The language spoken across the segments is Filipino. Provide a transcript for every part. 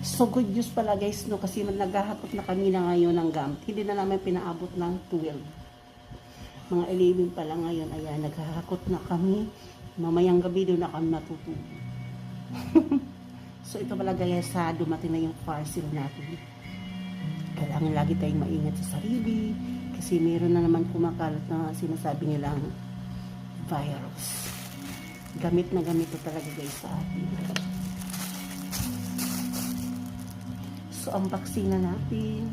So good news pala guys, no, kasi naghahakot na kami na ngayon ng gamit. Hindi na namin pinaabot ng 12. Mga 11 pala ngayon, ayan, naghahakot na kami. Mamayang gabi doon na kami matutulog. So ito pala guys, sa dumating na yung parcel natin. Kailangan lagi tayong maingat sa sarili kasi meron na naman kumakalat na sinasabi nilang virus. Gamit na gamit ito talaga guys sa atin. So, unboxing na natin.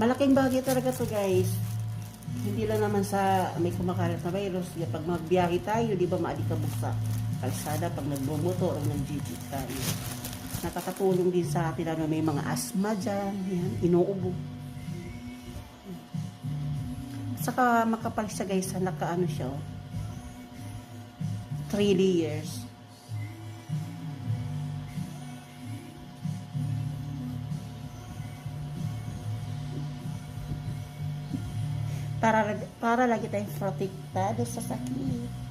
Malaking bagay talaga to guys. Hindi lang naman sa may kumakalat na virus. Pag magbiyahe tayo, di ba maalikabok sa kalsada pag nagbumotor o nag-jeep tayo. Nakakatulong din sa atin na may mga asthma dyan, yan, inuubo. Saka makapal siya guys, nakaano siya, 3 layers. Para lagi tayong protektado sa sakit.